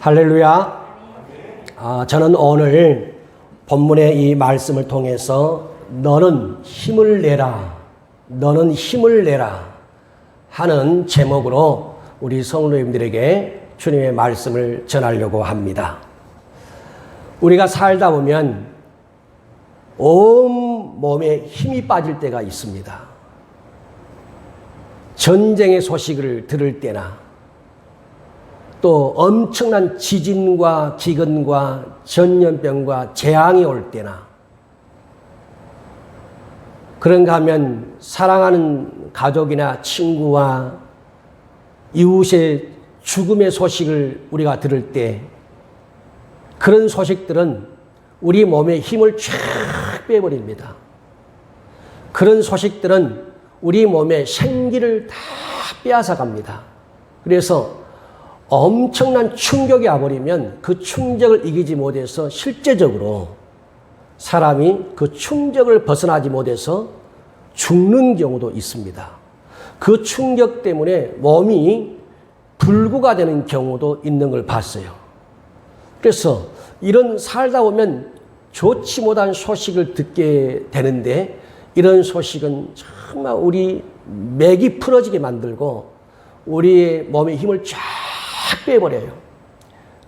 할렐루야. 저는 오늘 본문의 이 말씀을 통해서 너는 힘을 내라, 너는 힘을 내라 하는 제목으로 우리 성도님들에게 주님의 말씀을 전하려고 합니다. 우리가 살다 보면 온 몸에 힘이 빠질 때가 있습니다. 전쟁의 소식을 들을 때나 또 엄청난 지진과 기근과 전염병과 재앙이 올 때나 그런가 하면 사랑하는 가족이나 친구와 이웃의 죽음의 소식을 우리가 들을 때 그런 소식들은 우리 몸에 힘을 쫙 빼버립니다. 그런 소식들은 우리 몸의 생기를 다 빼앗아 갑니다. 그래서 엄청난 충격이 와버리면 그 충격을 이기지 못해서 실제적으로 사람이 그 충격을 벗어나지 못해서 죽는 경우도 있습니다. 그 충격 때문에 몸이 불구가 되는 경우도 있는 걸 봤어요. 그래서 이런 살다 보면 좋지 못한 소식을 듣게 되는데 이런 소식은 정말 우리 맥이 풀어지게 만들고 우리의 몸의 힘을 쫙 빼버려요.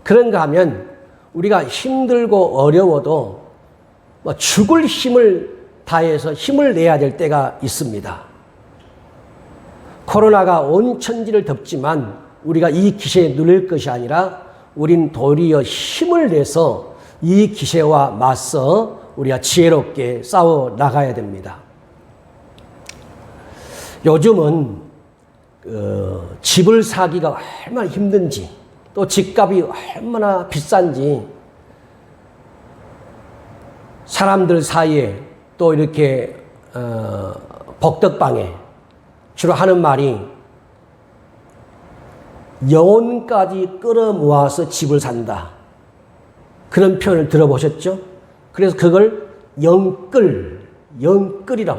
그런가 하면 우리가 힘들고 어려워도 죽을 힘을 다해서 힘을 내야 될 때가 있습니다. 코로나가 온 천지를 덮지만 우리가 이 기세에 눌릴 것이 아니라 우린 도리어 힘을 내서 이 기세와 맞서 우리가 지혜롭게 싸워 나가야 됩니다. 요즘은 집을 사기가 얼마나 힘든지 또 집값이 얼마나 비싼지 사람들 사이에 또 이렇게 복덕방에 주로 하는 말이 영혼까지 끌어모아서 집을 산다. 그런 표현을 들어보셨죠? 그래서 그걸 영끌이라고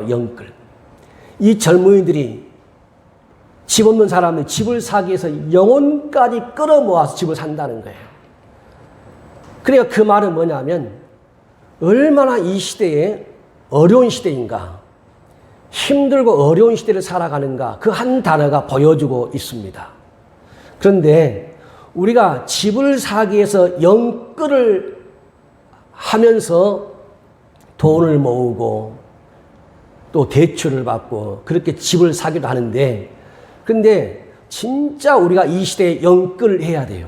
영끌. 이 젊은이들이 집 없는 사람이 집을 사기 위해서 영혼까지 끌어모아서 집을 산다는 거예요. 그러니까 그 말은 뭐냐면 얼마나 이 시대에 어려운 시대인가, 힘들고 어려운 시대를 살아가는가 그 한 단어가 보여주고 있습니다. 그런데 우리가 집을 사기 위해서 영끌을 하면서 돈을 모으고 또 대출을 받고 그렇게 집을 사기도 하는데 근데 진짜 우리가 이 시대에 영끌을 해야 돼요.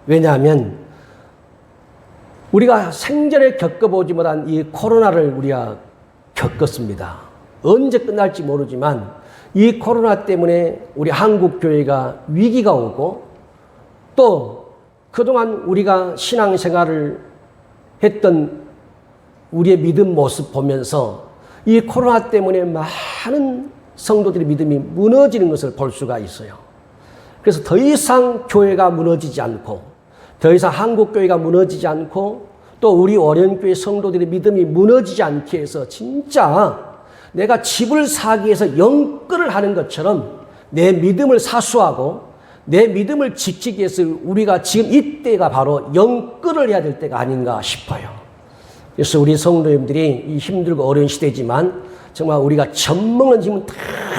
왜냐하면 우리가 생전에 겪어보지 못한 이 코로나를 우리가 겪었습니다. 언제 끝날지 모르지만 이 코로나 때문에 우리 한국교회가 위기가 오고 또 그동안 우리가 신앙생활을 했던 우리의 믿음 모습 보면서 이 코로나 때문에 많은 성도들의 믿음이 무너지는 것을 볼 수가 있어요. 그래서 더 이상 교회가 무너지지 않고 더 이상 한국교회가 무너지지 않고 또 우리 오련교회 성도들의 믿음이 무너지지 않게 해서 진짜 내가 집을 사기 위해서 영끌을 하는 것처럼 내 믿음을 사수하고 내 믿음을 지키기 위해서 우리가 지금 이때가 바로 영끌을 해야 될 때가 아닌가 싶어요. 그래서 우리 성도님들이 이 힘들고 어려운 시대지만 정말 우리가 젖먹는 힘을 다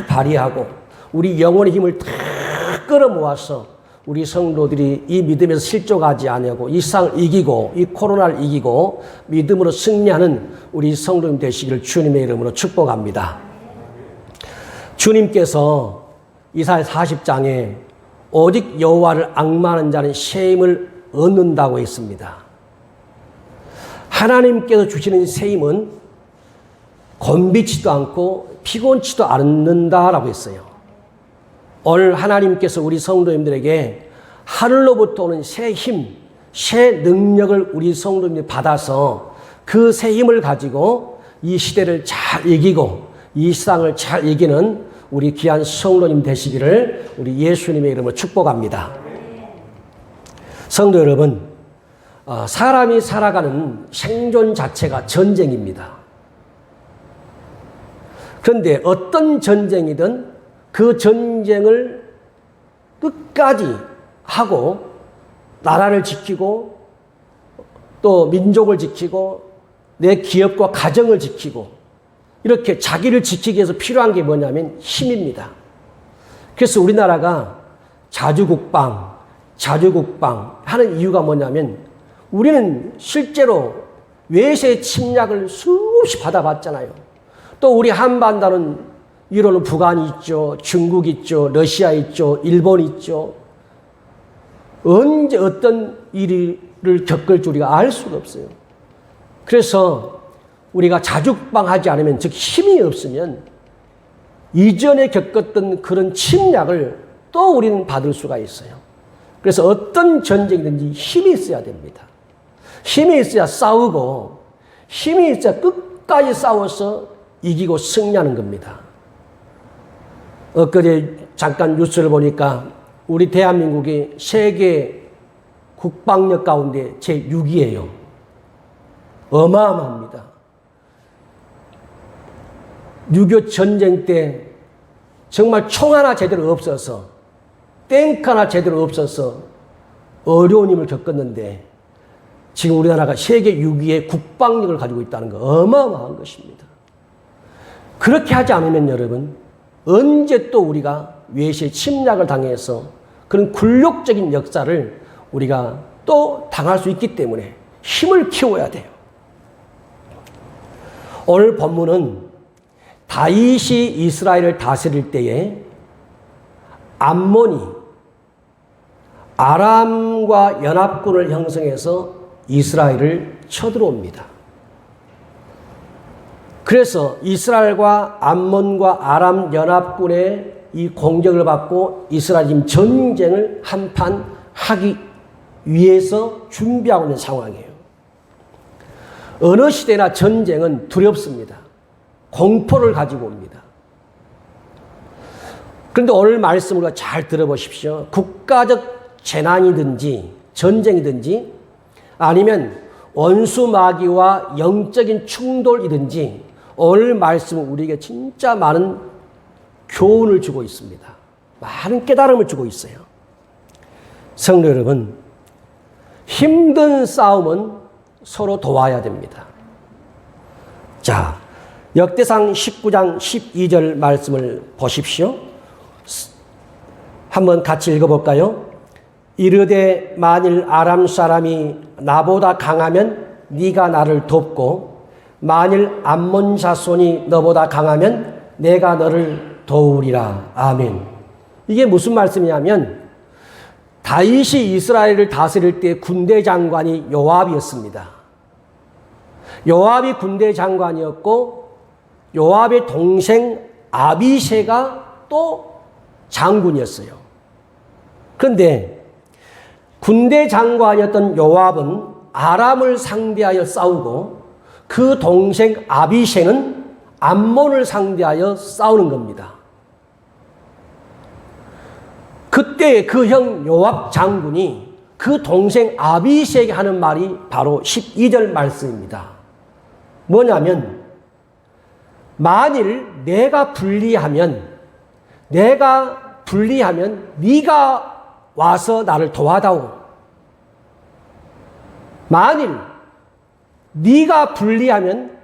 발휘하고 우리 영혼의 힘을 다 끌어모아서 우리 성도들이 이 믿음에서 실족하지 아니하고 이 세상을 이기고 이 코로나를 이기고 믿음으로 승리하는 우리 성도님 되시기를 주님의 이름으로 축복합니다. 주님께서 이사야 40장에 오직 여호와를 앙망하는 자는 새 힘을 얻는다고 했습니다. 하나님께서 주시는 새 힘은 곤비지도 않고 피곤치도 않는다라고 했어요. 오늘 하나님께서 우리 성도님들에게 하늘로부터 오는 새 힘, 새 능력을 우리 성도님들이 받아서 그 새 힘을 가지고 이 시대를 잘 이기고 이 세상을 잘 이기는 우리 귀한 성도님 되시기를 우리 예수님의 이름으로 축복합니다. 성도 여러분, 사람이 살아가는 생존 자체가 전쟁입니다. 그런데 어떤 전쟁이든 그 전쟁을 끝까지 하고 나라를 지키고 또 민족을 지키고 내 기업과 가정을 지키고 이렇게 자기를 지키기 위해서 필요한 게 뭐냐면 힘입니다. 그래서 우리나라가 자주국방 하는 이유가 뭐냐면 우리는 실제로 외세 침략을 수없이 받아봤잖아요. 또 우리 한반도는 이로는 북한이 있죠. 중국 있죠. 러시아 있죠. 일본 있죠. 언제 어떤 일을 겪을지 우리가 알 수가 없어요. 그래서 우리가 자주국방하지 않으면, 즉 힘이 없으면 이전에 겪었던 그런 침략을 또 우리는 받을 수가 있어요. 그래서 어떤 전쟁이든지 힘이 있어야 됩니다. 힘이 있어야 싸우고 힘이 있어야 끝까지 싸워서 이기고 승리하는 겁니다. 엊그제 잠깐 뉴스를 보니까 우리 대한민국이 세계 국방력 가운데 제6위예요. 어마어마합니다. 6.25 전쟁 때 정말 총 하나 제대로 없어서 탱크 하나 제대로 없어서 어려운 힘을 겪었는데 지금 우리나라가 세계 6위의 국방력을 가지고 있다는 거 어마어마한 것입니다. 그렇게 하지 않으면 여러분 언제 또 우리가 외세 침략을 당해서 그런 굴욕적인 역사를 우리가 또 당할 수 있기 때문에 힘을 키워야 돼요. 오늘 본문은 다윗이 이스라엘을 다스릴 때에 암몬이 아람과 연합군을 형성해서 이스라엘을 쳐들어옵니다. 그래서 이스라엘과 암몬과 아람 연합군의 이 공격을 받고 이스라엘이 전쟁을 한판 하기 위해서 준비하고 있는 상황이에요. 어느 시대나 전쟁은 두렵습니다. 공포를 가지고 옵니다. 그런데 오늘 말씀을 잘 들어보십시오. 국가적 재난이든지 전쟁이든지 아니면 원수 마귀와 영적인 충돌이든지 오늘 말씀은 우리에게 진짜 많은 교훈을 주고 있습니다. 많은 깨달음을 주고 있어요. 성도 여러분, 힘든 싸움은 서로 도와야 됩니다. 자, 역대상 19장 12절 말씀을 보십시오. 한번 같이 읽어볼까요? 이르되 만일 아람 사람이 나보다 강하면 네가 나를 돕고 만일 암몬 자손이 너보다 강하면 내가 너를 도우리라. 아멘. 이게 무슨 말씀이냐면 다윗이 이스라엘을 다스릴 때 군대 장관이 요압이었습니다. 요압이 군대 장관이었고 요압의 동생 아비새가 또 장군이었어요. 그런데 군대 장관이었던 요압은 아람을 상대하여 싸우고 그 동생 아비새는 암몬을 상대하여 싸우는 겁니다. 그때 그 형 요압 장군이 그 동생 아비새에게 하는 말이 바로 12절 말씀입니다. 뭐냐면 만일 내가 불리하면 네가 와서 나를 도와다오. 만일 네가 불리하면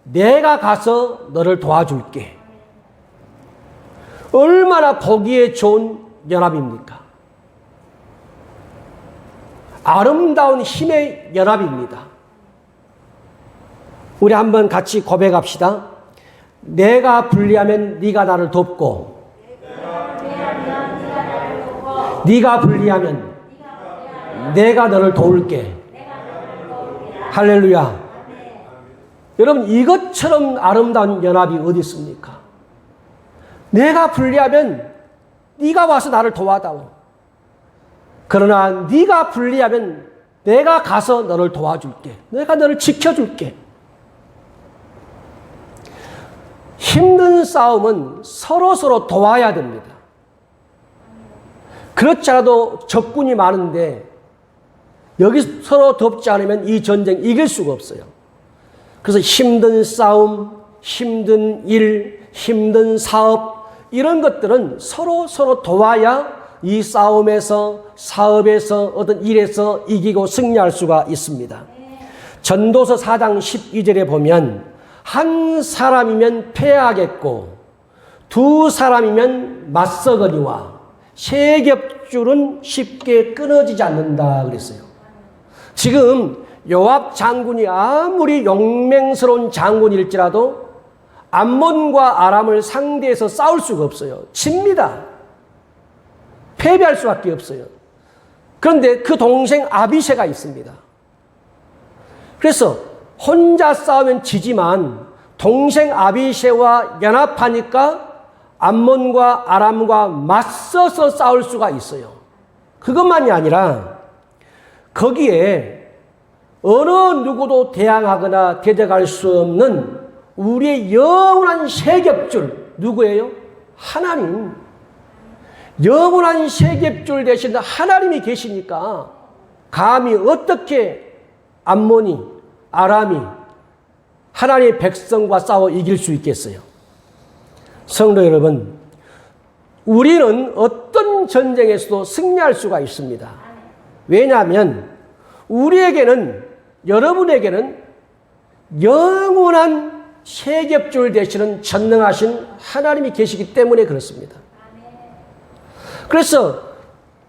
내가 가서 너를 도와줄게. 얼마나 보기에 좋은 연합입니까? 아름다운 힘의 연합입니다. 우리 한번 같이 고백합시다. 내가 불리하면 네가 나를 돕고 네가 불리하면 내가 너를 도울게. 할렐루야. 여러분, 이것처럼 아름다운 연합이 어디 있습니까? 내가 불리하면 네가 와서 나를 도와다오. 그러나 네가 불리하면 내가 가서 너를 도와줄게. 내가 너를 지켜줄게. 힘든 싸움은 서로 도와야 됩니다. 그렇지 않아도 적군이 많은데 여기 서로 돕지 않으면 이 전쟁 이길 수가 없어요. 그래서 힘든 싸움, 힘든 일, 힘든 사업 이런 것들은 서로 도와야 이 싸움에서, 사업에서, 어떤 일에서 이기고 승리할 수가 있습니다. 전도서 4장 12절에 보면 한 사람이면 패하겠고 두 사람이면 맞서거니와 세 겹줄은 쉽게 끊어지지 않는다 그랬어요. 지금 요압 장군이 아무리 용맹스러운 장군일지라도 암몬과 아람을 상대해서 싸울 수가 없어요. 집니다. 패배할 수밖에 없어요. 그런데 그 동생 아비새가 있습니다. 그래서 혼자 싸우면 지지만 동생 아비새와 연합하니까 암몬과 아람과 맞서서 싸울 수가 있어요. 그것만이 아니라 거기에 어느 누구도 대항하거나 대적할 수 없는 우리의 영원한 세겹줄 누구예요? 하나님. 영원한 세겹줄 되신 하나님이 계시니까 감히 어떻게 암몬이 아람이 하나님의 백성과 싸워 이길 수 있겠어요? 성도 여러분, 우리는 어떤 전쟁에서도 승리할 수가 있습니다. 왜냐하면 우리에게는, 여러분에게는 영원한 세겹줄 되시는 전능하신 하나님이 계시기 때문에 그렇습니다. 그래서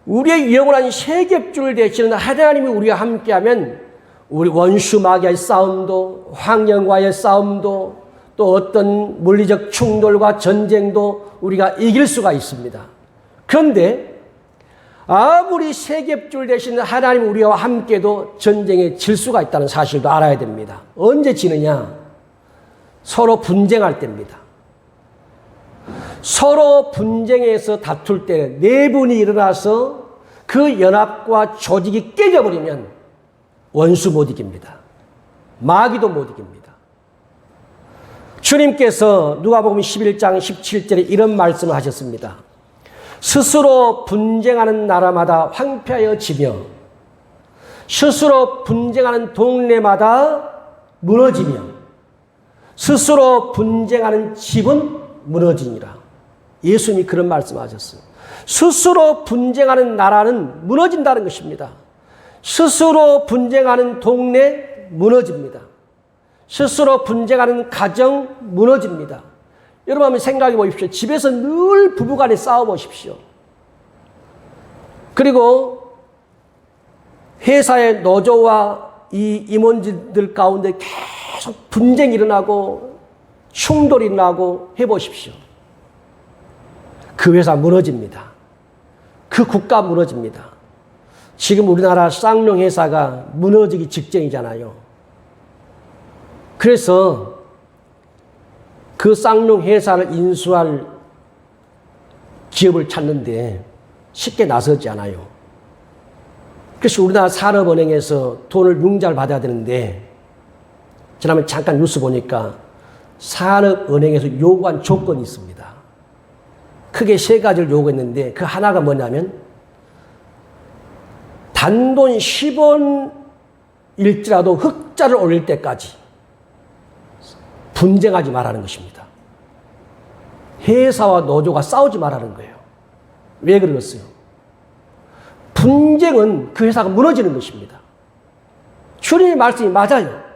우리의 영원한 세겹줄 되시는 하나님이 우리와 함께하면 우리 원수 마귀의 싸움도, 환경과의 싸움도, 또 어떤 물리적 충돌과 전쟁도 우리가 이길 수가 있습니다. 그런데 아무리 세겹줄 되시는 하나님 우리와 함께도 전쟁에 질 수가 있다는 사실도 알아야 됩니다. 언제 지느냐? 서로 분쟁할 때입니다. 서로 분쟁에서 다툴 때 내분이 일어나서 그 연합과 조직이 깨져버리면 원수 못 이깁니다. 마귀도 못 이깁니다. 주님께서 누가복음 11장 17절에 이런 말씀을 하셨습니다. 스스로 분쟁하는 나라마다 황폐하여 지며 스스로 분쟁하는 동네마다 무너지며 스스로 분쟁하는 집은 무너지니라. 예수님이 그런 말씀하셨어요. 스스로 분쟁하는 나라는 무너진다는 것입니다. 스스로 분쟁하는 동네 무너집니다. 스스로 분쟁하는 가정 무너집니다. 여러분 한번 생각해 보십시오. 집에서 늘 부부간에 싸워 보십시오. 그리고 회사의 노조와 이 임원진들 가운데 계속 분쟁이 일어나고 충돌이 일어나고 해보십시오. 그 회사 무너집니다. 그 국가 무너집니다. 지금 우리나라 쌍용 회사가 무너지기 직전이잖아요. 그래서 그 쌍용 회사를 인수할 기업을 찾는데 쉽게 나서지 않아요. 그래서 우리나라 산업은행에서 돈을 융자를 받아야 되는데 지난번에 잠깐 뉴스 보니까 산업은행에서 요구한 조건이 있습니다. 크게 세 가지를 요구했는데 그 하나가 뭐냐면 단돈 10원일지라도 흑자를 올릴 때까지 분쟁하지 말라는 것입니다. 회사와 노조가 싸우지 말라는 거예요. 왜 그러겠어요? 분쟁은 그 회사가 무너지는 것입니다. 주님의 말씀이 맞아요.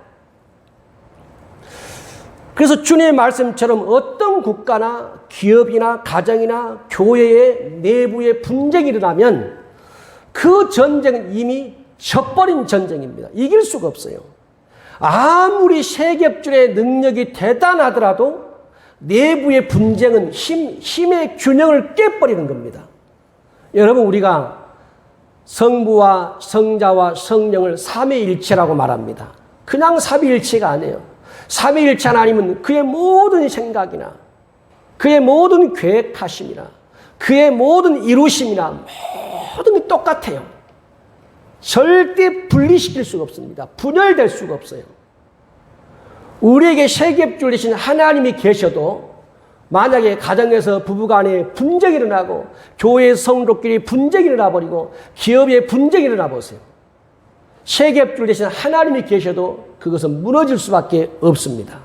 그래서 주님의 말씀처럼 어떤 국가나 기업이나 가정이나 교회의 내부에 분쟁이 일어나면 그 전쟁은 이미 져버린 전쟁입니다. 이길 수가 없어요. 아무리 세겹줄의 능력이 대단하더라도 내부의 분쟁은 힘의 균형을 깨버리는 겁니다. 여러분, 우리가 성부와 성자와 성령을 삼위일체라고 말합니다. 그냥 삼위일체가 아니에요. 삼위일체 하나님은 그의 모든 생각이나 그의 모든 계획하심이나 그의 모든 이루심이나 모든 게 똑같아요. 절대 분리시킬 수가 없습니다. 분열될 수가 없어요. 우리에게 세겹줄 되신 하나님이 계셔도 만약에 가정에서 부부간에 분쟁이 일어나고 교회 성도끼리 분쟁이 일어나버리고 기업에 분쟁이 일어나보세요. 세겹줄 되신 하나님이 계셔도 그것은 무너질 수밖에 없습니다.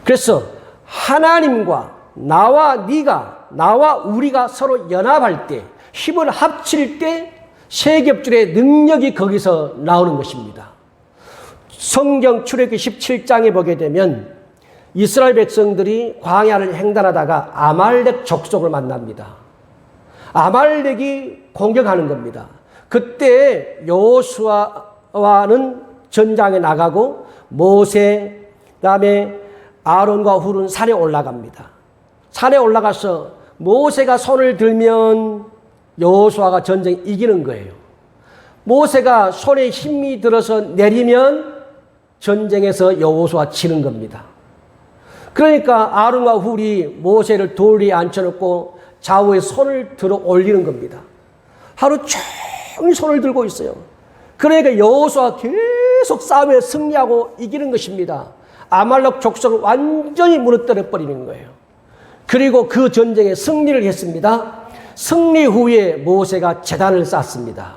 그래서 하나님과 나와 네가 나와 우리가 서로 연합할 때, 힘을 합칠 때 세겹줄의 능력이 거기서 나오는 것입니다. 성경 출애굽기 17장에 보게 되면 이스라엘 백성들이 광야를 횡단하다가 아말렉 족속을 만납니다. 아말렉이 공격하는 겁니다. 그때 여호수아와는 전장에 나가고 모세, 그다음에 아론과 훌은 산에 올라갑니다. 산에 올라가서 모세가 손을 들면 여호수아가 전쟁 이기는 거예요. 모세가 손에 힘이 들어서 내리면 전쟁에서 여호수아 치는 겁니다. 그러니까 아론과 훌이 모세를 돌 위에 앉혀놓고 좌우에 손을 들어 올리는 겁니다. 하루 종일 손을 들고 있어요. 그러니까 여호수아가 계속 싸움에 승리하고 이기는 것입니다. 아말렉 족속을 완전히 무너뜨려 버리는 거예요. 그리고 그 전쟁에 승리를 했습니다. 승리 후에 모세가 제단을 쌓습니다.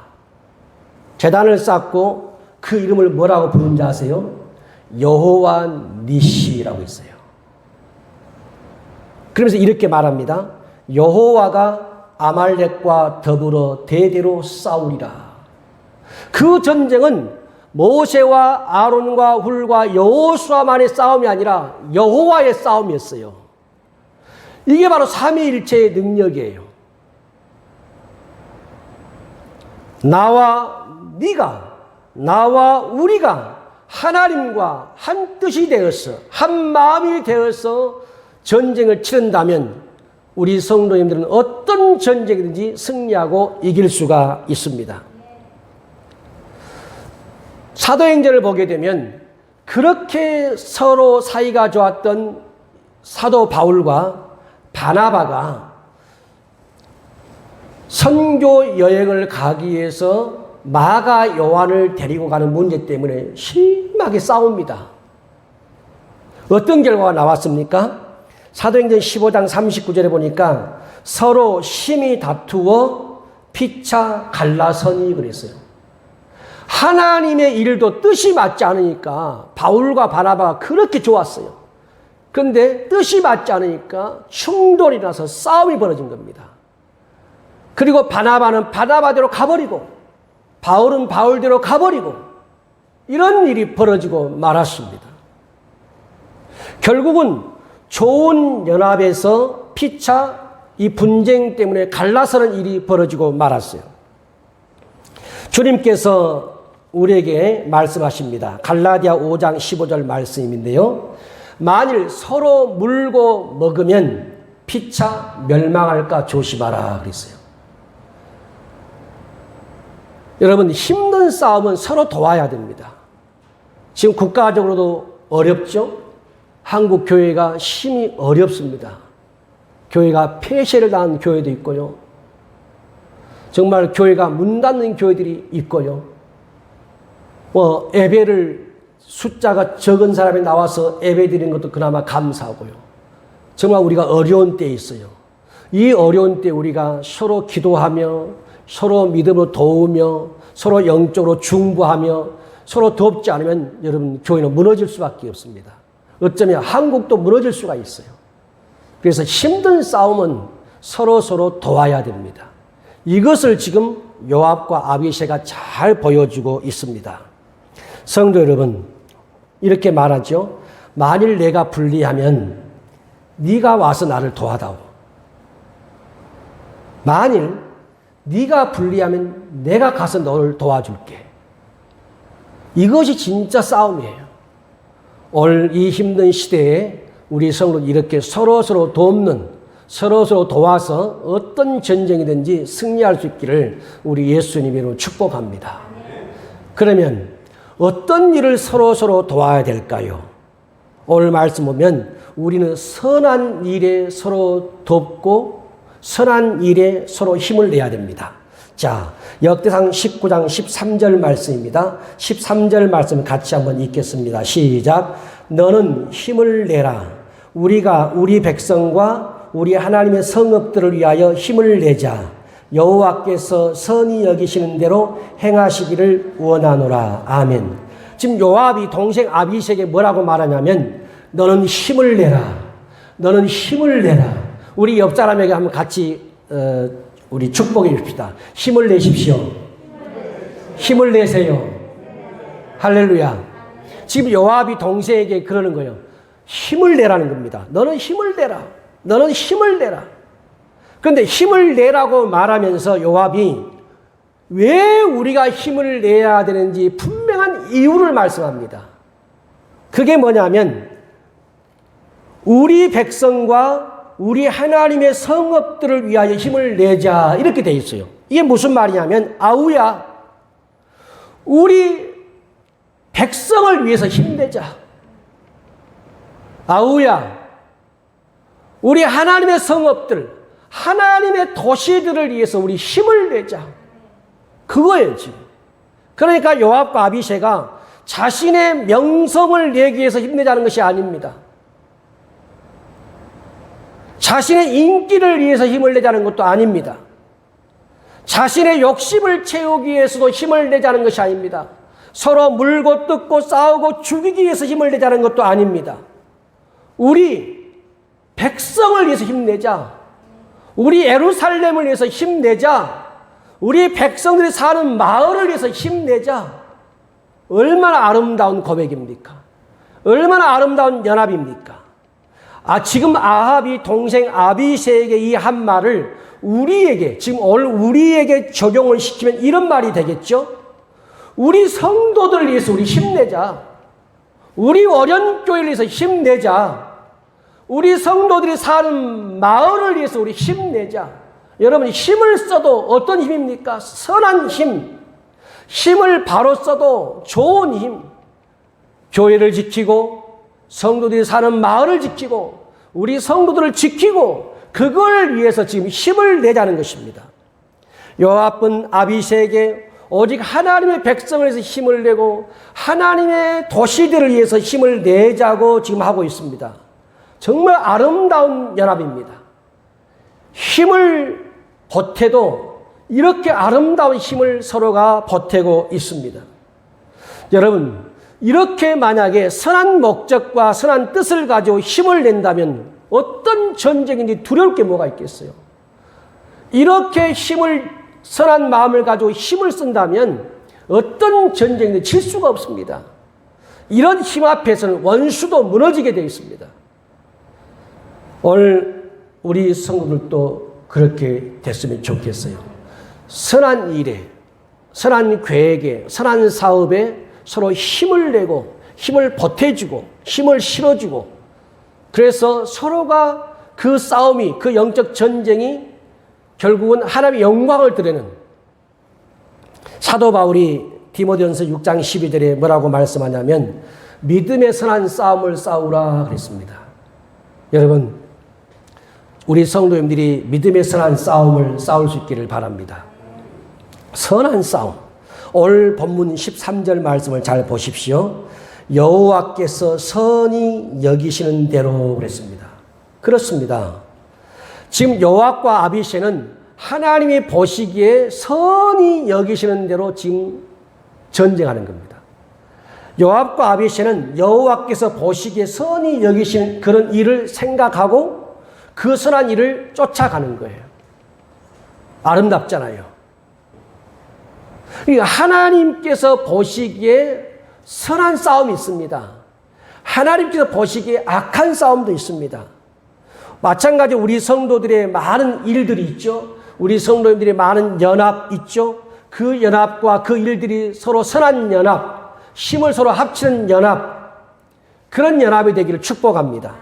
제단을 쌓고 그 이름을 뭐라고 부른지 아세요? 여호와 니시라고 있어요. 그러면서 이렇게 말합니다. 여호와가 아말렉과 더불어 대대로 싸우리라. 그 전쟁은 모세와 아론과 훌과 여호수아만의 싸움이 아니라 여호와의 싸움이었어요. 이게 바로 삼위일체의 능력이에요. 나와 네가, 나와 우리가 하나님과 한 뜻이 되어서 한 마음이 되어서 전쟁을 치른다면 우리 성도님들은 어떤 전쟁이든지 승리하고 이길 수가 있습니다. 사도행전을 보게 되면 그렇게 서로 사이가 좋았던 사도 바울과 바나바가 선교 여행을 가기 위해서 마가 요한을 데리고 가는 문제 때문에 심하게 싸웁니다. 어떤 결과가 나왔습니까? 사도행전 15장 39절에 보니까 서로 심히 다투어 피차 갈라서니 그랬어요. 하나님의 일도 뜻이 맞지 않으니까 바울과 바나바가 그렇게 좋았어요. 그런데 뜻이 맞지 않으니까 충돌이 나서 싸움이 벌어진 겁니다. 그리고 바나바는 바나바대로 가버리고 바울은 바울대로 가버리고 이런 일이 벌어지고 말았습니다. 결국은 좋은 연합에서 피차 이 분쟁 때문에 갈라서는 일이 벌어지고 말았어요. 주님께서 우리에게 말씀하십니다. 갈라디아 5장 15절 말씀인데요. 만일 서로 물고 먹으면 피차 멸망할까 조심하라 그랬어요. 여러분, 힘든 싸움은 서로 도와야 됩니다. 지금 국가적으로도 어렵죠? 한국 교회가 힘이 어렵습니다. 교회가 폐쇄를 당한 교회도 있고요. 정말 교회가 문 닫는 교회들이 있고요. 예배를 숫자가 적은 사람이 나와서 예배 드리는 것도 그나마 감사하고요. 정말 우리가 어려운 때에 있어요. 이 어려운 때 우리가 서로 기도하며 서로 믿음으로 도우며 서로 영적으로 중보하며 서로 돕지 않으면 여러분 교회는 무너질 수밖에 없습니다. 어쩌면 한국도 무너질 수가 있어요. 그래서 힘든 싸움은 서로 도와야 됩니다. 이것을 지금 요압과 아비새가 잘 보여주고 있습니다. 성도 여러분, 이렇게 말하죠. 만일 내가 불리하면 네가 와서 나를 도와다오. 만일 네가 불리하면 내가 가서 너를 도와줄게. 이것이 진짜 싸움이에요. 오늘 이 힘든 시대에 우리 성도 이렇게 서로 돕는, 서로 도와서 어떤 전쟁이든지 승리할 수 있기를 우리 예수님으로 축복합니다. 그러면 어떤 일을 서로 도와야 될까요? 오늘 말씀 보면 우리는 선한 일에 서로 돕고 선한 일에 서로 힘을 내야 됩니다. 자, 역대상 19장 13절 말씀입니다. 13절 말씀 같이 한번 읽겠습니다. 시작. 너는 힘을 내라. 우리가 우리 백성과 우리 하나님의 성읍들을 위하여 힘을 내자. 여호와께서 선히 여기시는 대로 행하시기를 원하노라. 아멘. 지금 요압이 동생 아비새에게 뭐라고 말하냐면 너는 힘을 내라. 너는 힘을 내라. 우리 옆 사람에게 한번 같이 우리 축복해 줍시다. 힘을 내십시오. 힘을 내세요. 할렐루야. 지금 요압이 동생에게 그러는 거예요. 힘을 내라는 겁니다. 너는 힘을 내라. 너는 힘을 내라. 그런데 힘을 내라고 말하면서 요압이 왜 우리가 힘을 내야 되는지 분명한 이유를 말씀합니다. 그게 뭐냐면 우리 백성과 우리 하나님의 성읍들을 위하여 힘을 내자 이렇게 돼 있어요. 이게 무슨 말이냐면 아우야 우리 백성을 위해서 힘내자. 아우야 우리 하나님의 성읍들 하나님의 도시들을 위해서 우리 힘을 내자. 그거예요 지금. 그러니까 요압과 아비새가 자신의 명성을 내기 위해서 힘내자는 것이 아닙니다. 자신의 인기를 위해서 힘을 내자는 것도 아닙니다. 자신의 욕심을 채우기 위해서도 힘을 내자는 것이 아닙니다. 서로 물고 뜯고 싸우고 죽이기 위해서 힘을 내자는 것도 아닙니다. 우리 백성을 위해서 힘내자. 우리 예루살렘을 위해서 힘내자. 우리 백성들이 사는 마을을 위해서 힘내자. 얼마나 아름다운 고백입니까? 얼마나 아름다운 연합입니까? 지금 아합이 동생 아비새에게 이 한 말을 우리에게, 지금 오늘 우리에게 적용을 시키면 이런 말이 되겠죠? 우리 성도들을 위해서 우리 힘내자. 우리 어련교회를 위해서 힘내자. 우리 성도들이 사는 마을을 위해서 우리 힘내자. 여러분 힘을 써도 어떤 힘입니까? 선한 힘. 힘을 바로 써도 좋은 힘. 교회를 지키고 성도들이 사는 마을을 지키고 우리 성도들을 지키고 그걸 위해서 지금 힘을 내자는 것입니다. 요압은 아비새에게 오직 하나님의 백성을 위해서 힘을 내고 하나님의 도시들을 위해서 힘을 내자고 지금 하고 있습니다. 정말 아름다운 연합입니다. 힘을 보태도 이렇게 아름다운 힘을 서로가 보태고 있습니다. 여러분 이렇게 만약에 선한 목적과 선한 뜻을 가지고 힘을 낸다면 어떤 전쟁인지 두려울 게 뭐가 있겠어요? 이렇게 선한 마음을 가지고 힘을 쓴다면 어떤 전쟁인지 질 수가 없습니다. 이런 힘 앞에서는 원수도 무너지게 되어 있습니다. 오늘 우리 성도들도 그렇게 됐으면 좋겠어요. 선한 일에, 선한 계획에, 선한 사업에 서로 힘을 내고 힘을 보태주고 힘을 실어주고 그래서 서로가 그 싸움이 그 영적 전쟁이 결국은 하나님의 영광을 드러내는 사도 바울이 디모데전서 6장 12절에 뭐라고 말씀하냐면 믿음의 선한 싸움을 싸우라 그랬습니다. 여러분 우리 성도님들이 믿음의 선한 싸움을 싸울 수 있기를 바랍니다. 선한 싸움. 오늘 본문 13절 말씀을 잘 보십시오. 여호와께서 선히 여기시는 대로 그랬습니다. 그렇습니다. 지금 요압과 아비새는 하나님이 보시기에 선히 여기시는 대로 지금 전쟁하는 겁니다. 요압과 아비새는 여호와께서 보시기에 선히 여기시는 그런 일을 생각하고 그 선한 일을 쫓아가는 거예요. 아름답잖아요. 하나님께서 보시기에 선한 싸움이 있습니다. 하나님께서 보시기에 악한 싸움도 있습니다. 마찬가지로 우리 성도들의 많은 일들이 있죠. 우리 성도님들의 많은 연합 있죠. 그 연합과 그 일들이 서로 선한 연합, 힘을 서로 합치는 연합, 그런 연합이 되기를 축복합니다.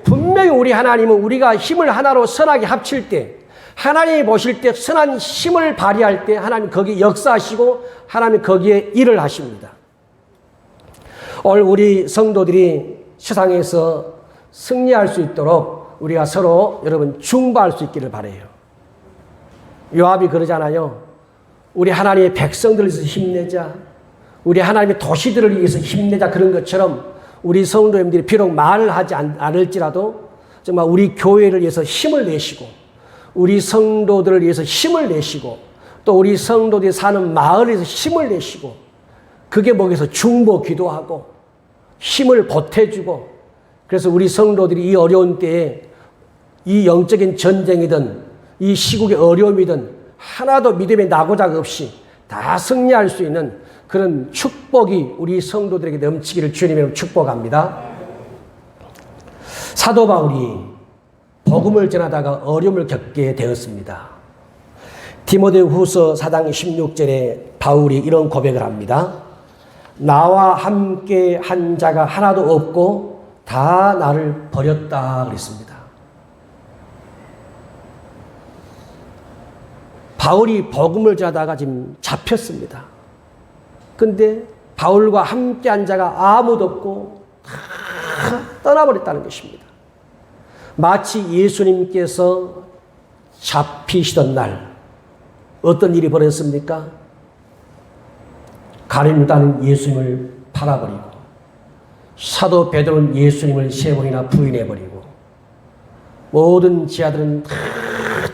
분명히 우리 하나님은 우리가 힘을 하나로 선하게 합칠 때 하나님이 보실 때 선한 힘을 발휘할 때 하나님 거기에 역사하시고 하나님 거기에 일을 하십니다. 오늘 우리 성도들이 세상에서 승리할 수 있도록 우리가 서로 여러분 중보할 수 있기를 바라요. 요압이 그러잖아요. 우리 하나님의 백성들을 위해서 힘내자. 우리 하나님의 도시들을 위해서 힘내자. 그런 것처럼 우리 성도님들이 비록 말을 하지 않을지라도 정말 우리 교회를 위해서 힘을 내시고 우리 성도들을 위해서 힘을 내시고 또 우리 성도들이 사는 마을을 위해서 힘을 내시고 그게 뭐겠어? 중보 기도하고 힘을 보태주고 그래서 우리 성도들이 이 어려운 때에 이 영적인 전쟁이든 이 시국의 어려움이든 하나도 믿음의 낙오작 없이 다 승리할 수 있는 그런 축복이 우리 성도들에게 넘치기를 주님으로 축복합니다. 사도 바울이 복음을 전하다가 어려움을 겪게 되었습니다. 디모데후서 4장 16절에 바울이 이런 고백을 합니다. 나와 함께 한 자가 하나도 없고 다 나를 버렸다 그랬습니다. 바울이 복음을 전하다가 지금 잡혔습니다. 근데 바울과 함께 한 자가 아무도 없고 다 떠나버렸다는 것입니다. 마치 예수님께서 잡히시던 날 어떤 일이 벌어졌습니까? 가룟유다는 예수님을 팔아버리고 사도 베드로는 예수님을 3번이나 부인해버리고 모든 지하들은 다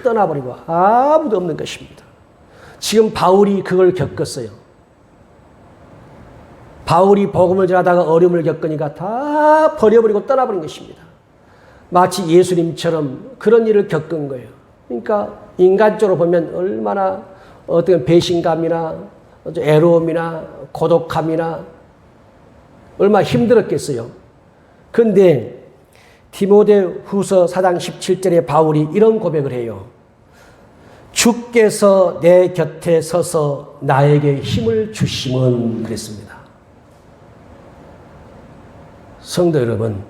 떠나버리고 아무도 없는 것입니다. 지금 바울이 그걸 겪었어요. 바울이 복음을 전하다가 어려움을 겪으니까 다 버려버리고 떠나버린 것입니다. 마치 예수님처럼 그런 일을 겪은 거예요. 그러니까 인간적으로 보면 얼마나 어떤 배신감이나 애로움이나 고독함이나 얼마나 힘들었겠어요. 그런데 디모데후서 4장 17절에 바울이 이런 고백을 해요. 주께서 내 곁에 서서 나에게 힘을 주심은 그랬습니다. 성도 여러분,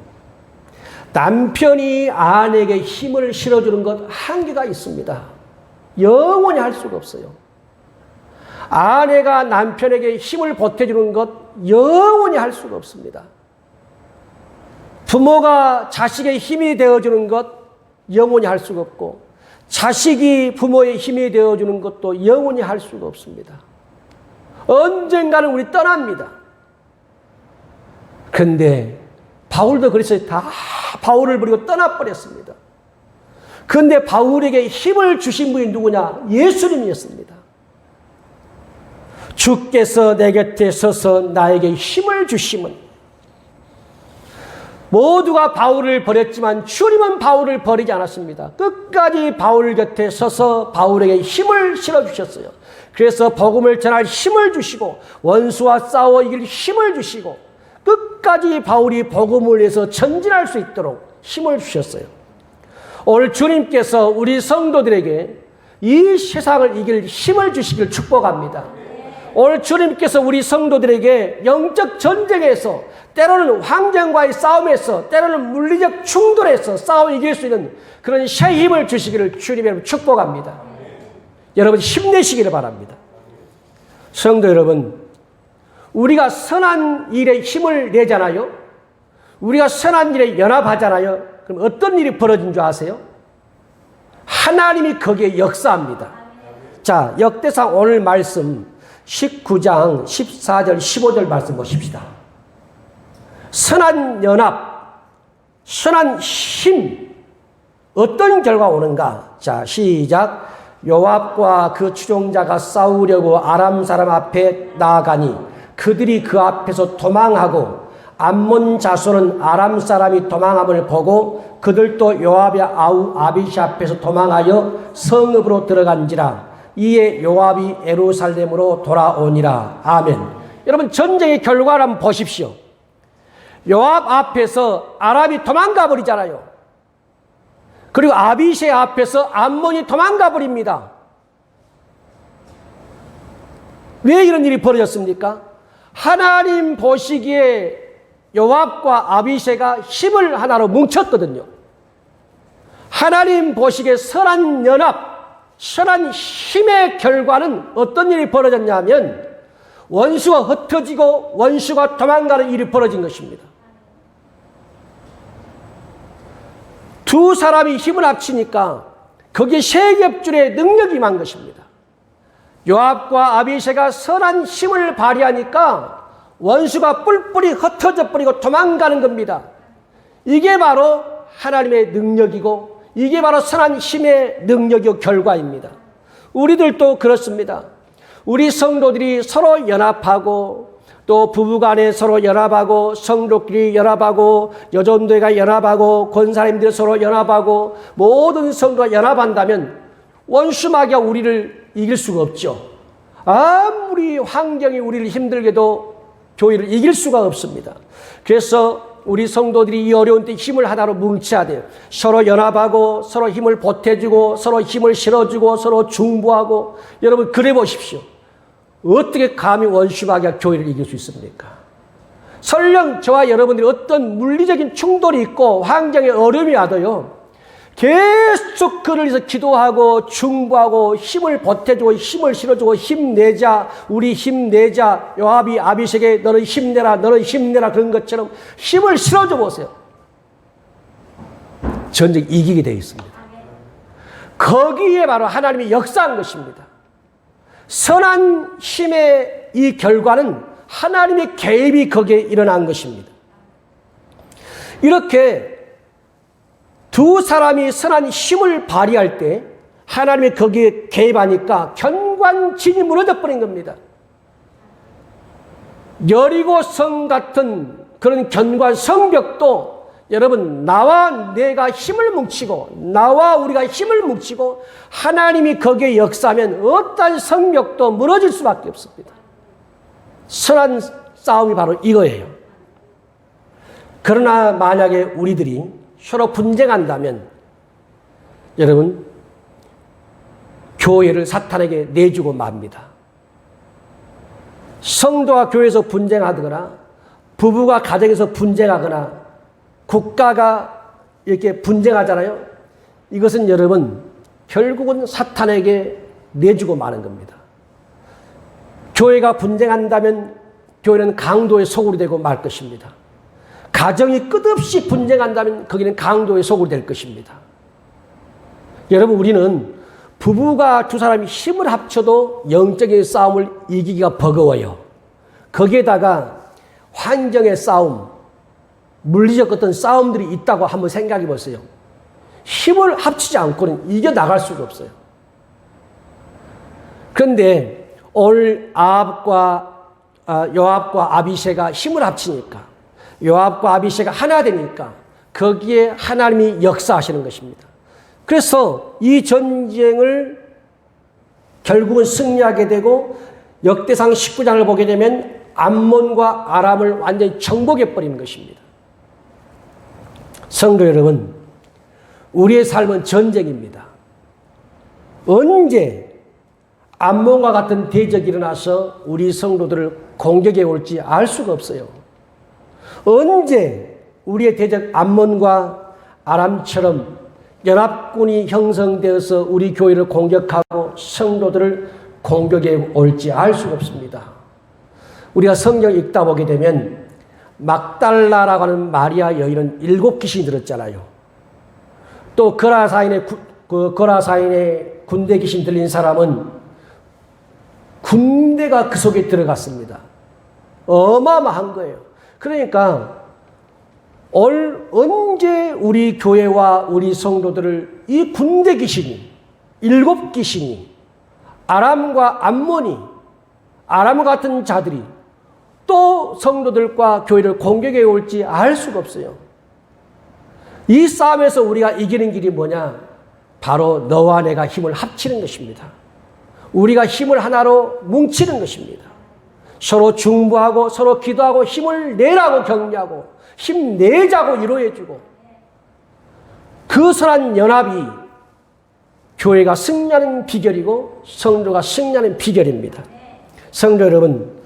남편이 아내에게 힘을 실어주는 것 한계가 있습니다. 영원히 할 수가 없어요. 아내가 남편에게 힘을 보태주는 것 영원히 할 수가 없습니다. 부모가 자식의 힘이 되어주는 것 영원히 할 수가 없고 자식이 부모의 힘이 되어주는 것도 영원히 할 수가 없습니다. 언젠가는 우리 떠납니다. 그런데 바울도 그랬어요. 다 바울을 버리고 떠나버렸습니다. 그런데 바울에게 힘을 주신 분이 누구냐? 예수님이었습니다. 주께서 내 곁에 서서 나에게 힘을 주심은 모두가 바울을 버렸지만 주님은 바울을 버리지 않았습니다. 끝까지 바울 곁에 서서 바울에게 힘을 실어주셨어요. 그래서 복음을 전할 힘을 주시고 원수와 싸워 이길 힘을 주시고 끝까지 바울이 복음을 위해서 전진할 수 있도록 힘을 주셨어요. 오늘 주님께서 우리 성도들에게 이 세상을 이길 힘을 주시길 축복합니다. 오늘 주님께서 우리 성도들에게 영적 전쟁에서 때로는 환경과의 싸움에서 때로는 물리적 충돌에서 싸워 이길 수 있는 그런 새 힘을 주시기를 주님의 축복합니다. 여러분 힘내시기를 바랍니다. 성도 여러분, 우리가 선한 일에 힘을 내잖아요. 우리가 선한 일에 연합하잖아요. 그럼 어떤 일이 벌어진 줄 아세요? 하나님이 거기에 역사합니다. 자, 역대상 오늘 말씀 19장 14절 15절 말씀 보십시다. 선한 연합, 선한 힘, 어떤 결과가 오는가? 자, 시작. 요압과 그 추종자가 싸우려고 아람 사람 앞에 나아가니 그들이 그 앞에서 도망하고 암몬 자손은 아람 사람이 도망함을 보고 그들도 요압의 아우 아비시 앞에서 도망하여 성읍으로 들어간지라. 이에 요압이 예루살렘으로 돌아오니라. 아멘. 여러분 전쟁의 결과를 한번 보십시오. 요압 앞에서 아람이 도망가 버리잖아요. 그리고 아비시 앞에서 암몬이 도망가 버립니다. 왜 이런 일이 벌어졌습니까? 하나님 보시기에 요압과 아비새가 힘을 하나로 뭉쳤거든요. 하나님 보시기에 선한 연합, 선한 힘의 결과는 어떤 일이 벌어졌냐면 원수가 흩어지고 원수가 도망가는 일이 벌어진 것입니다. 두 사람이 힘을 합치니까 거기에 세 겹줄의 능력이 임한 것입니다. 요압과 아비새가 선한 힘을 발휘하니까 원수가 뿔뿔이 흩어져 버리고 도망가는 겁니다. 이게 바로 하나님의 능력이고 이게 바로 선한 힘의 능력이고 결과입니다. 우리들도 그렇습니다. 우리 성도들이 서로 연합하고 또 부부간에 서로 연합하고 성도끼리 연합하고 여전도회가 연합하고 권사님들 서로 연합하고 모든 성도가 연합한다면 원수마귀가 우리를 이길 수가 없죠. 아무리 환경이 우리를 힘들게도 교회를 이길 수가 없습니다. 그래서 우리 성도들이 이 어려운 때 힘을 하나로 뭉쳐야 돼요. 서로 연합하고 서로 힘을 보태주고 서로 힘을 실어주고 서로 중보하고. 여러분 그래 보십시오. 어떻게 감히 원수마귀가 교회를 이길 수 있습니까? 설령 저와 여러분들이 어떤 물리적인 충돌이 있고 환경에 어려움이 와도요, 계속 그를 위해서 기도하고 중보하고 힘을 보태주고 힘을 실어주고 힘내자, 우리 힘내자. 요압이 아비새에게 너는 힘내라, 너는 힘내라 그런 것처럼 힘을 실어줘 보세요. 전쟁 이기게 되어 있습니다. 거기에 바로 하나님이 역사한 것입니다. 선한 힘의 이 결과는 하나님의 개입이 거기에 일어난 것입니다. 이렇게 두 사람이 선한 힘을 발휘할 때 하나님이 거기에 개입하니까 견관진이 무너져 버린 겁니다. 여리고성 같은 그런 견관 성벽도 여러분 나와 내가 힘을 뭉치고 나와 우리가 힘을 뭉치고 하나님이 거기에 역사하면 어떤 성벽도 무너질 수밖에 없습니다. 선한 싸움이 바로 이거예요. 그러나 만약에 우리들이 서로 분쟁한다면 여러분 교회를 사탄에게 내주고 맙니다. 성도와 교회에서 분쟁하거나 부부가 가정에서 분쟁하거나 국가가 이렇게 분쟁하잖아요. 이것은 여러분 결국은 사탄에게 내주고 마는 겁니다. 교회가 분쟁한다면 교회는 강도의 소굴이 되고 말 것입니다. 가정이 끝없이 분쟁한다면 거기는 강도의 소굴이 될 것입니다. 여러분 우리는 부부가 두 사람이 힘을 합쳐도 영적인 싸움을 이기기가 버거워요. 거기에다가 환경의 싸움, 물리적 어떤 싸움들이 있다고 한번 생각해 보세요. 힘을 합치지 않고는 이겨나갈 수가 없어요. 그런데 오늘 요압과 아비새가 힘을 합치니까 요압과 아비새가 하나 되니까 거기에 하나님이 역사하시는 것입니다. 그래서 이 전쟁을 결국은 승리하게 되고 역대상 19장을 보게 되면 암몬과 아람을 완전히 정복해 버리는 것입니다. 성도 여러분, 우리의 삶은 전쟁입니다. 언제 암몬과 같은 대적이 일어나서 우리 성도들을 공격해 올지 알 수가 없어요. 언제 우리의 대적 암몬과 아람처럼 연합군이 형성되어서 우리 교회를 공격하고 성도들을 공격해 올지 알 수가 없습니다. 우리가 성경 읽다 보게 되면 막달라라고 하는 마리아 여인은 7 귀신이 들었잖아요. 또 거라사인의 군대 귀신 들린 사람은 군대가 그 속에 들어갔습니다. 어마어마한 거예요. 그러니까 언제 우리 교회와 우리 성도들을 이 군대 귀신이 7 귀신이 아람과 암몬이 아람 같은 자들이 또 성도들과 교회를 공격해 올지 알 수가 없어요. 이 싸움에서 우리가 이기는 길이 뭐냐? 바로 너와 내가 힘을 합치는 것입니다. 우리가 힘을 하나로 뭉치는 것입니다. 서로 중보하고 서로 기도하고 힘을 내라고 격려하고 힘내자고 위로해주고 그 선한 연합이 교회가 승리하는 비결이고 성도가 승리하는 비결입니다. 성도 여러분,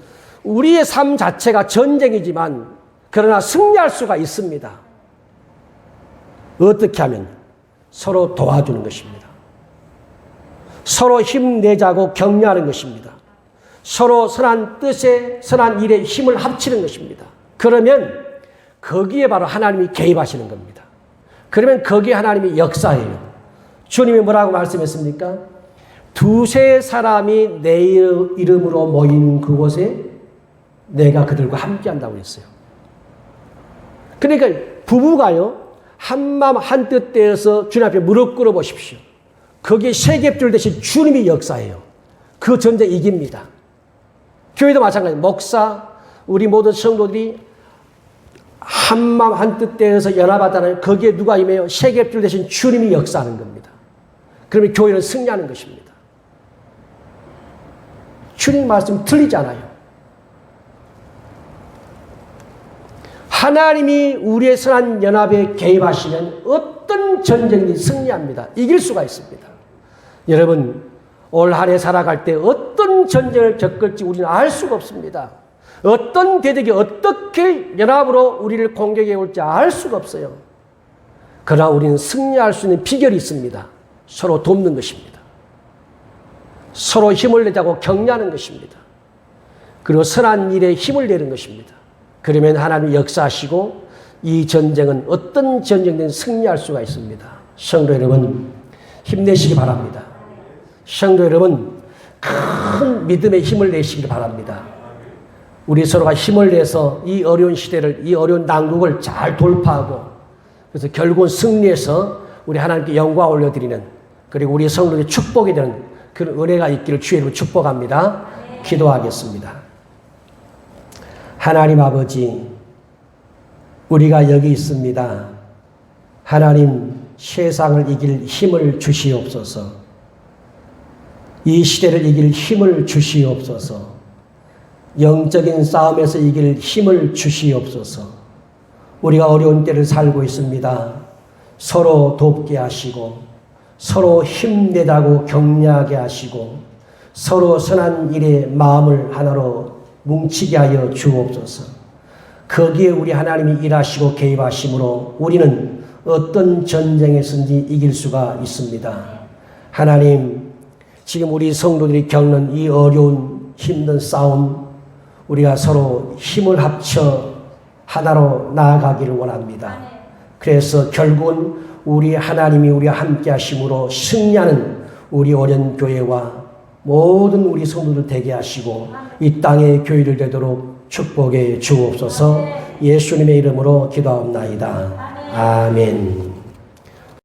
우리의 삶 자체가 전쟁이지만 그러나 승리할 수가 있습니다. 어떻게 하면? 서로 도와주는 것입니다. 서로 힘내자고 격려하는 것입니다. 서로 선한 뜻에 선한 일에 힘을 합치는 것입니다. 그러면 거기에 바로 하나님이 개입하시는 겁니다. 그러면 거기에 하나님이 역사해요. 주님이 뭐라고 말씀했습니까? 2-3 사람이 내 이름으로 모인 그곳에 내가 그들과 함께 한다고 했어요. 그러니까 부부가요, 한마음 한뜻 되어서 주님 앞에 무릎 꿇어 보십시오. 거기에 세갰줄 대신 주님이 역사해요. 그 전쟁 이깁니다. 교회도 마찬가지입니다. 목사, 우리 모든 성도들이 한마음 한뜻 되어서 연합하다는 거기에 누가 임해요? 세계줄 대신 주님이 역사하는 겁니다. 그러면 교회는 승리하는 것입니다. 주님 말씀 틀리잖아요. 하나님이 우리의 선한 연합에 개입하시면 어떤 전쟁이 승리합니다. 이길 수가 있습니다. 여러분, 올 한 해 살아갈 때 어떤 전쟁을 겪을지 우리는 알 수가 없습니다. 어떤 대적이 어떻게 연합으로 우리를 공격해 올지 알 수가 없어요. 그러나 우리는 승리할 수 있는 비결이 있습니다. 서로 돕는 것입니다. 서로 힘을 내자고 격려하는 것입니다. 그리고 선한 일에 힘을 내는 것입니다. 그러면 하나님이 역사하시고 이 전쟁은 어떤 전쟁든 승리할 수가 있습니다. 성도 여러분, 힘내시기 바랍니다. 성도 여러분, 큰 믿음의 힘을 내시길 바랍니다. 우리 서로가 힘을 내서 이 어려운 시대를, 이 어려운 난국을 잘 돌파하고, 그래서 결국은 승리해서 우리 하나님께 영광 올려드리는, 그리고 우리 성도의 축복이 되는 그런 은혜가 있기를 주의 이름으로 축복합니다. 기도하겠습니다. 하나님 아버지, 우리가 여기 있습니다. 하나님, 세상을 이길 힘을 주시옵소서. 이 시대를 이길 힘을 주시옵소서. 영적인 싸움에서 이길 힘을 주시옵소서. 우리가 어려운 때를 살고 있습니다. 서로 돕게 하시고, 서로 힘내다고 격려하게 하시고, 서로 선한 일에 마음을 하나로 뭉치게 하여 주옵소서. 거기에 우리 하나님이 일하시고 개입하심으로 우리는 어떤 전쟁에서든지 이길 수가 있습니다. 하나님, 지금 우리 성도들이 겪는 이 어려운 힘든 싸움, 우리가 서로 힘을 합쳐 하나로 나아가기를 원합니다. 그래서 결국은 우리 하나님이 우리와 함께 하심으로 승리하는 우리 오련교회와 모든 우리 성도들 되게 하시고 이 땅의 교회를 되도록 축복해 주옵소서. 예수님의 이름으로 기도하옵나이다. 아멘.